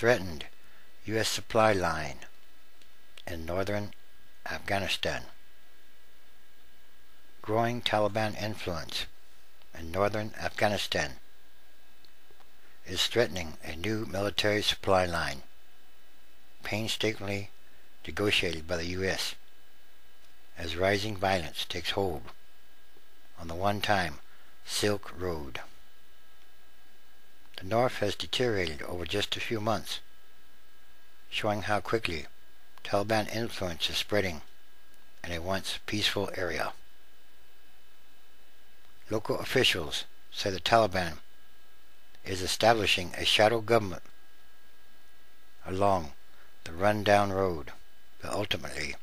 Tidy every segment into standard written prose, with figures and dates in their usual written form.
threatened U.S. supply line in northern Afghanistan. Growing Taliban influence in northern Afghanistan is threatening a new military supply line, painstakingly negotiated by the U.S. as rising violence takes hold on the one-time Silk Road. The North has deteriorated over just a few months, showing how quickly Taliban influence is spreading in a once peaceful area. Local officials say the Taliban is establishing a shadow government along the run-down road that ultimately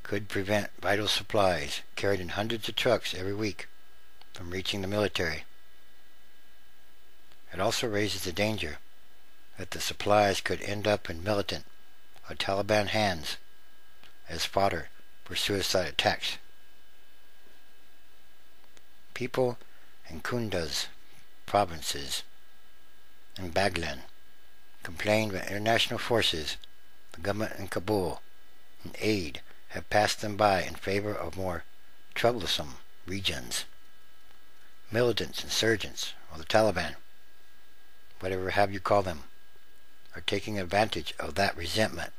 could prevent vital supplies carried in hundreds of trucks every week from reaching the military. It also raises the danger that the supplies could end up in militant or Taliban hands as fodder for suicide attacks. People in Kunduz provinces and Baghlan complained that international forces, the government in Kabul, and aid have passed them by in favor of more troublesome regions. Militants, insurgents, or the Taliban, whatever have you call them, are taking advantage of that resentment,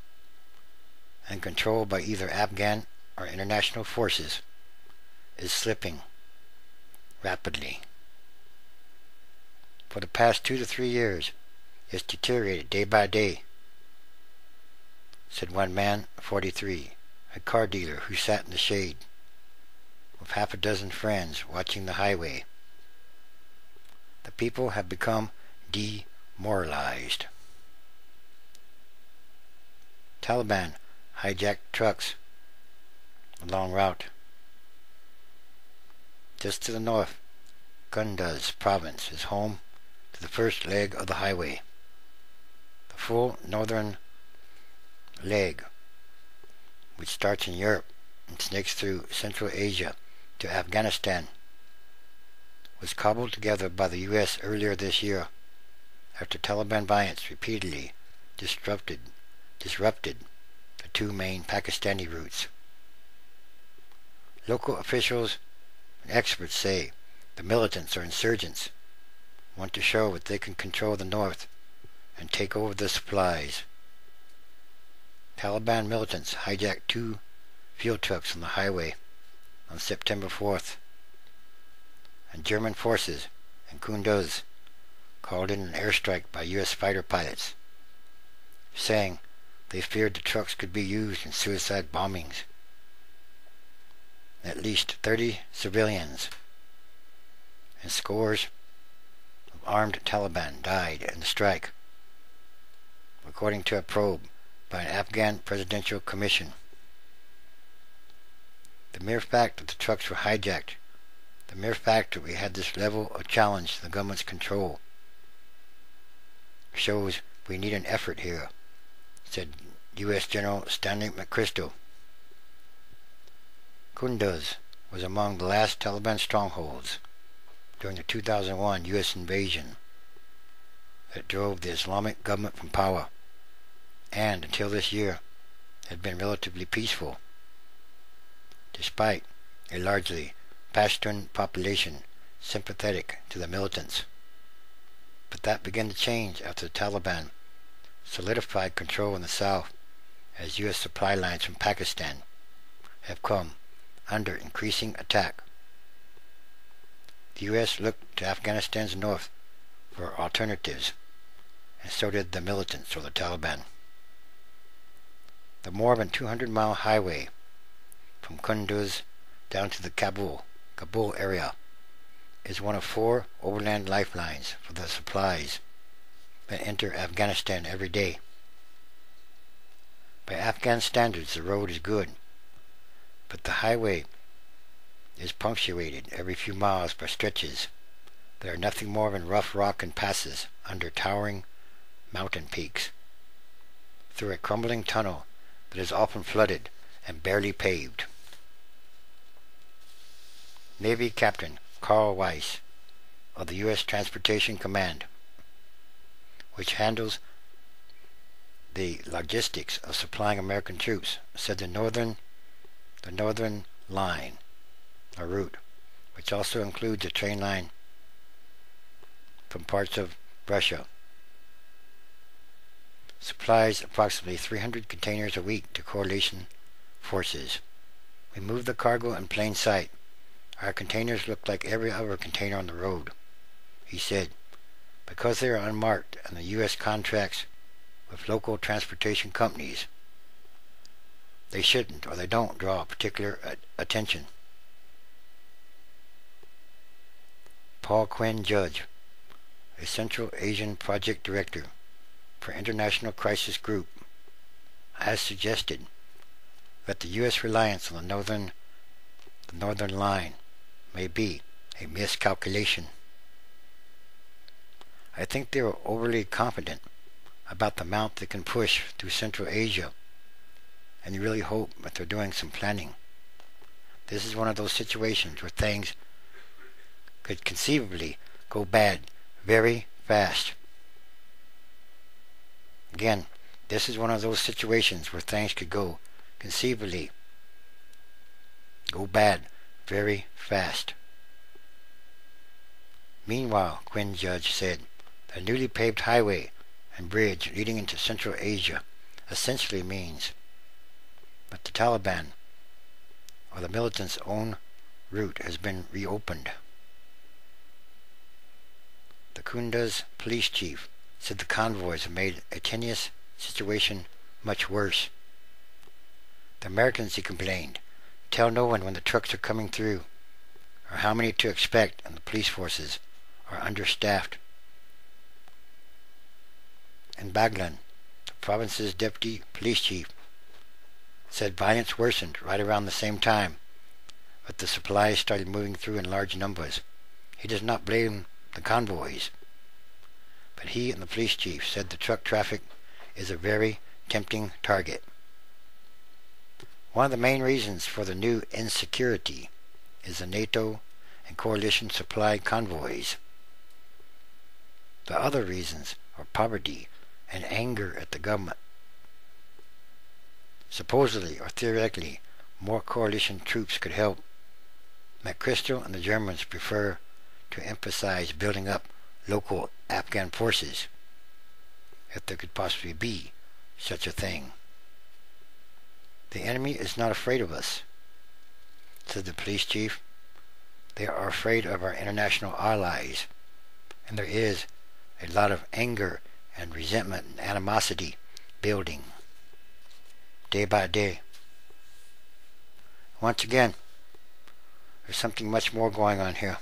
and control by either Afghan or international forces is slipping rapidly. For the past 2 to 3 years, it's deteriorated day by day, said one man, 43, a car dealer who sat in the shade with half a dozen friends watching the highway. The people have become demoralized. Taliban hijacked trucks along route. Just to the north, Kunduz province is home to the first leg of the highway. The full northern leg, which starts in Europe and snakes through Central Asia to Afghanistan, was cobbled together by the U.S. earlier this year after Taliban violence repeatedly disrupted the two main Pakistani routes. Local officials and experts say the militants or insurgents want to show that they can control the north and take over the supplies. Taliban militants hijacked 2 fuel trucks on the highway on September 4th, and German forces in Kunduz called in an airstrike by U.S. fighter pilots, saying they feared the trucks could be used in suicide bombings. At least 30 civilians and scores of armed Taliban died in the strike, according to a probe by an Afghan Presidential Commission. The mere fact that the trucks were hijacked, the mere fact that we had this level of challenge to the government's control, shows we need an effort here, said U.S. General Stanley McChrystal. Kunduz was among the last Taliban strongholds during the 2001 U.S. invasion that drove the Islamic government from power, and until this year had been relatively peaceful, despite a largely Pashtun population sympathetic to the militants. But that began to change after the Taliban solidified control in the south as U.S. supply lines from Pakistan have come under increasing attack. The U.S. looked to Afghanistan's north for alternatives, and so did the militants or the Taliban. The more than 200-mile highway from Kunduz down to the Kabul area is one of 4 overland lifelines for the supplies that enter Afghanistan every day. By Afghan standards, the road is good, but the highway is punctuated every few miles by stretches that are nothing more than rough rock and passes under towering mountain peaks, through a crumbling tunnel that is often flooded and barely paved. Navy Captain Carl Weiss of the U.S. Transportation Command, which handles the logistics of supplying American troops, said the Northern Line, a route, which also includes a train line from parts of Russia, supplies approximately 300 containers a week to coalition forces. We moved the cargo in plain sight. Our containers look like every other container on the road, he said. Because they are unmarked and the U.S. contracts with local transportation companies, they shouldn't or they don't draw particular attention. Paul Quinn Judge, a Central Asian Project Director for International Crisis Group, has suggested that the U.S. reliance on the Northern Line may be a miscalculation. I think they were overly confident about the amount they can push through Central Asia, and you really hope that they're doing some planning. This is one of those situations where things could conceivably go bad very fast. Again, this is one of those situations where things could conceivably go bad very fast. Meanwhile, Quinn Judge said, the newly paved highway and bridge leading into Central Asia essentially means that the Taliban, or the militants' own route, has been reopened. The Kunduz police chief said the convoys have made a tenuous situation much worse. The Americans, he complained, tell no one when the trucks are coming through or how many to expect, and the police forces are understaffed. In Baghlan, the province's deputy police chief said violence worsened right around the same time, but the supplies started moving through in large numbers. He does not blame the convoys, but he and the police chief said the truck traffic is a very tempting target. One of the main reasons for the new insecurity is the NATO and coalition supplied convoys. The other reasons are poverty and anger at the government. Supposedly or theoretically, more coalition troops could help. McChrystal and the Germans prefer to emphasize building up local Afghan forces, if there could possibly be such a thing. The enemy is not afraid of us, said the police chief. They are afraid of our international allies, and there is a lot of anger and resentment and animosity building day by day. Once again, there's something much more going on here.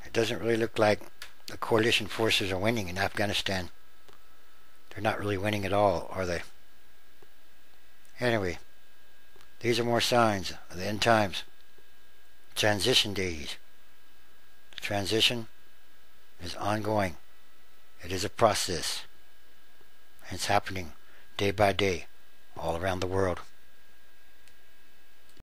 It doesn't really look like the coalition forces are winning in Afghanistan. They're not really winning at all, are they? Anyway, these are more signs of the end times. Transition days. The transition is ongoing. It is a process. And it's happening day by day all around the world.